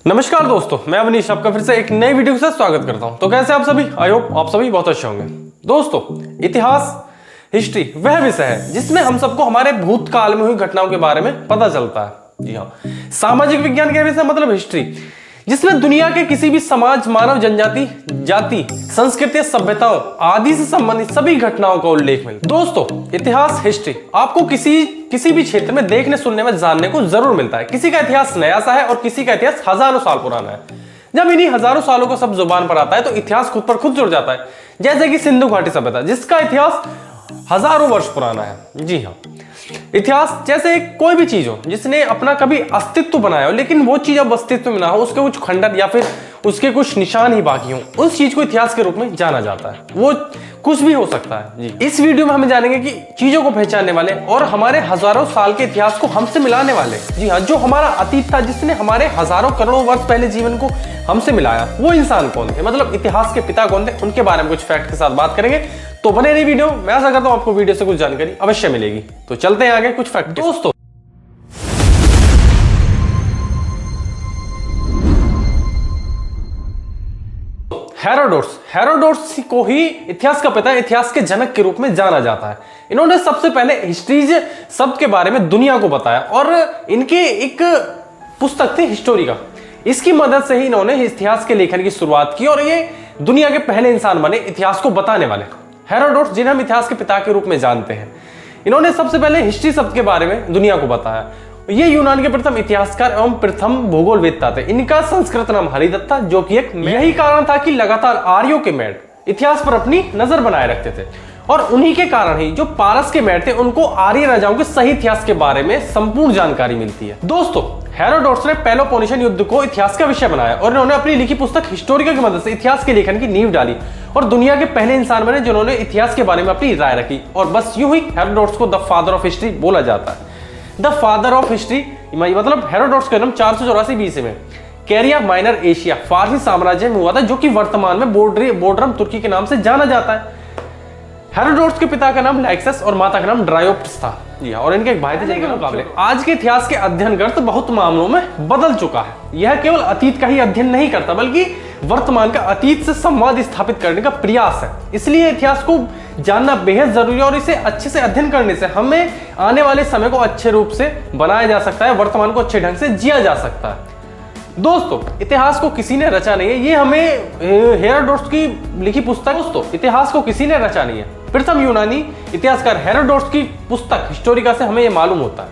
नमस्कार दोस्तों, मैं अवनीश आपका फिर से एक नई वीडियो के साथ स्वागत करता हूं। तो कैसे आप सभी? आई होप आप सभी बहुत अच्छे होंगे। दोस्तों, इतिहास हिस्ट्री वह विषय है जिसमें हम सबको हमारे भूतकाल में हुई घटनाओं के बारे में पता चलता है। जी हाँ, सामाजिक विज्ञान के विषय मतलब हिस्ट्री, जिसमें दुनिया के किसी भी समाज, मानव, जनजाति, जाति, संस्कृति, सभ्यताओं आदि से संबंधित सभी घटनाओं का उल्लेख मिलता है। दोस्तों, इतिहास हिस्ट्री आपको किसी भी क्षेत्र में देखने, सुनने में, जानने को जरूर मिलता है। किसी का इतिहास नया सा है और किसी का इतिहास हजारों साल पुराना है। जब इन्हीं हजारों सालों को सब जुबान पर आता है तो इतिहास खुद पर खुद जुड़ जाता है। जैसे कि सिंधु घाटी सभ्यता, जिसका इतिहास हजारों वर्ष पुराना है। जी हाँ, इतिहास जैसे कोई भी चीज हो जिसने अपना कभी अस्तित्व बनाया हो, लेकिन वो चीज अब अस्तित्व में ना हो, उसके कुछ खंडन या फिर उसके कुछ निशान ही बाकी हो, उस चीज को इतिहास के रूप में जाना जाता है। वो कुछ भी हो सकता है। जी, इस वीडियो में हम जानेंगे कि चीजों को पहचानने वाले और हमारे हजारों साल के इतिहास को हमसे मिलाने वाले, जी हाँ, जो हमारा अतीत था, जिसने हमारे हजारों करोड़ों वर्ष पहले जीवन को हमसे मिलाया, वो इंसान कौन थे, मतलब इतिहास के पिता कौन थे, उनके बारे में कुछ फैक्ट के साथ बात करेंगे। तो बने रही वीडियो, मैं आशा करता हूं आपको वीडियो से कुछ जानकारी अवश्य मिलेगी। तो चलते हैं आगे कुछ फैक्ट। दोस्तों, हेरोडोटस को ही इतिहास का पिता, इतिहास के जनक के रूप में जाना जाता है। इन्होंने सबसे पहले हिस्ट्रीज शब्द के बारे में दुनिया को बताया और इनके एक पुस्तक थी हिस्टोरिका। इसकी मदद से ही इन्होंने इतिहास के लेखन की शुरुआत की और ये दुनिया के पहले इंसान बने इतिहास को बताने वाले। हेरोडोटस, जिन्हें हम इतिहास के पिता के रूप में जानते हैं, इन्होंने सबसे पहले हिस्ट्री शब्द के बारे में दुनिया को बताया। ये यूनान के प्रथम इतिहासकार एवं प्रथम भूगोलवेत्ता थे। इनका संस्कृत नाम हरिदत्त था, जो कि एक यही कारण था कि लगातार आर्यों के मैड इतिहास पर अपनी नजर बनाए रखते थे और उन्हीं के कारण ही जो पारस के मैड थे, उनको आर्य राजाओं के सही इतिहास के बारे में संपूर्ण जानकारी मिलती है। दोस्तों, हेरोडोटस ने पेलोपोनेशियन युद्ध को इतिहास का विषय बनाया और इन्होंने अपनी लिखी पुस्तक हिस्टोरिका की मदद से इतिहास के लेखन की नींव डाली और दुनिया के पहले इंसान बने जिन्होंने इतिहास के बारे में अपनी राय रखी। और बस यूं ही हेरोडोटस को द फादर ऑफ हिस्ट्री बोला जाता है। द फादर ऑफ हिस्ट्री मतलब हेरोडोटस का जन्म 484 बीसी में कैरिया माइनर एशिया फारसी साम्राज्य में हुआ था, जो कि वर्तमान में बोर्डरम तुर्की के नाम से जाना जाता है। हेरोडोटस के पिता का नाम लाइक्सस और माता का नाम ड्रायोप्टस था। जी और इनके एक भाई थे जिनके मुकाबले आज के इतिहास के अध्ययन करते बहुत मामलों में बदल चुका है। यह केवल अतीत का ही अध्ययन नहीं करता, बल्कि वर्तमान का अतीत से संवाद स्थापित करने का प्रयास है। इसलिए इतिहास को जानना बेहद जरूरी है और इसे अच्छे से अध्ययन करने से हमें आने वाले समय को अच्छे रूप से बनाया जा सकता है, वर्तमान को अच्छे ढंग से जिया जा सकता है। दोस्तों, इतिहास को किसी ने रचा नहीं है, ये हमें हेरोडोटस की लिखी पुस्तक, दोस्तों इतिहास को किसी ने रचा नहीं है, प्रथम यूनानी इतिहासकार हेरोडोटस की पुस्तक हिस्टोरिका से हमें यह मालूम होता है।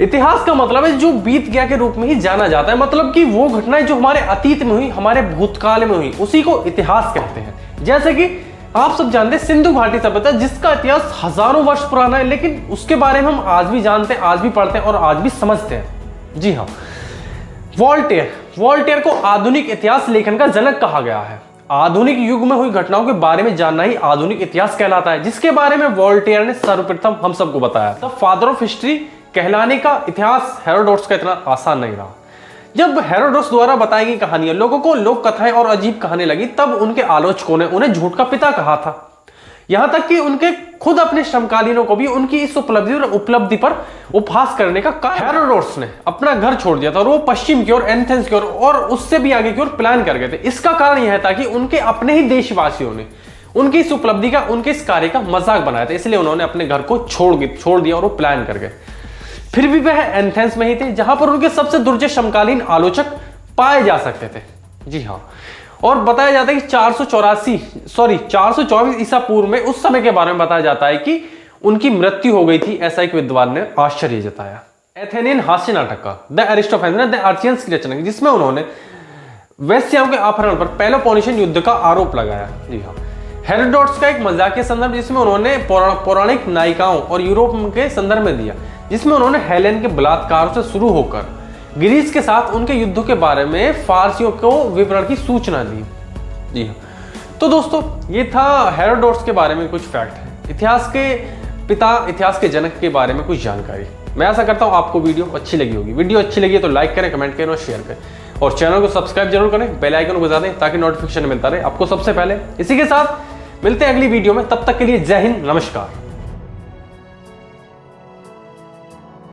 इतिहास का मतलब है जो बीत गया के रूप में ही जाना जाता है, मतलब कि वो घटनाएं जो हमारे अतीत में हुई, हमारे भूतकाल में हुई, उसी को इतिहास कहते हैं। जैसे कि आप सब जानते हैं सिंधु घाटी सभ्यता, जिसका इतिहास हजारों वर्ष पुराना है, लेकिन उसके बारे में हम आज भी जानते हैं, आज भी पढ़ते हैं और आज भी समझते हैं। जी हाँ, वॉल्टेयर को आधुनिक इतिहास लेखन का जनक कहा गया है। आधुनिक युग में हुई घटनाओं के बारे में जानना ही आधुनिक इतिहास कहलाता है, जिसके बारे में वॉल्टेयर ने सर्वप्रथम हम सबको बताया। द फादर ऑफ हिस्ट्री कहलाने का इतिहास हेरोडोटस का इतना आसान नहीं रहा। जब हेरोडोटस द्वारा बताई गई कहानियां लोगों को लोक कथाएं और अजीब कहने लगी, तब उनके आलोचकों ने उन्हें झूठ का पिता कहा था। यहां तक कि उनके खुद अपने समकालीनों को भी उनकी इस उपलब्धि पर उपहास करने का कारण हेरोडोटस ने अपना घर छोड़ दिया था और वो पश्चिम की ओर, एथेंस की ओर और उससे भी आगे की ओर प्लान कर गए थे। इसका कारण यह था कि उनके अपने ही देशवासियों ने उनकी इस उपलब्धि का, उनके इस कार्य का मजाक बनाया था, इसलिए उन्होंने अपने घर को छोड़ दिया और वो प्लान कर गए। फिर भी वह एथेंस में ही थे जहां पर उनके सबसे दुर्जय समकालीन आलोचक पाए जा सकते थे। जी हाँ, और बताया जाता है कि 424 ईसा पूर्व में उस समय के बारे में बताया जाता है कि उनकी मृत्यु हो गई थी। ऐसा एक विद्वान ने आश्चर्य जताया। एथेनियन हास्य नाटक का द एरिस्टोफेनेस द आर्चियंस की रचना की, जिसमें उन्होंने वेश्याओं के अपहरण पर पेलोपोनेशियन युद्ध का आरोप लगाया। जी हाँ, हेरोडोटस का एक मजाकिया संदर्भ जिसमें उन्होंने पौराणिक नायिकाओं और यूरोप के संदर्भ में दिया, जिसमें उन्होंने हेलेन के बलात्कार से शुरू होकर ग्रीस के साथ उनके युद्धों के बारे में फारसियों को विवरण की सूचना दी। जी हाँ, तो दोस्तों ये था हेरोडोटस के बारे में कुछ फैक्ट है, इतिहास के पिता, इतिहास के जनक के बारे में कुछ जानकारी। मैं आशा करता हूँ आपको वीडियो अच्छी लगी होगी। वीडियो अच्छी लगी तो लाइक करें, कमेंट करें और शेयर करें और चैनल को सब्सक्राइब जरूर करें, बेल आइकन को बजा दें ताकि नोटिफिकेशन मिलता रहे आपको सबसे पहले। इसी के साथ मिलते हैं अगली वीडियो में, तब तक के लिए जय हिंद, नमस्कार।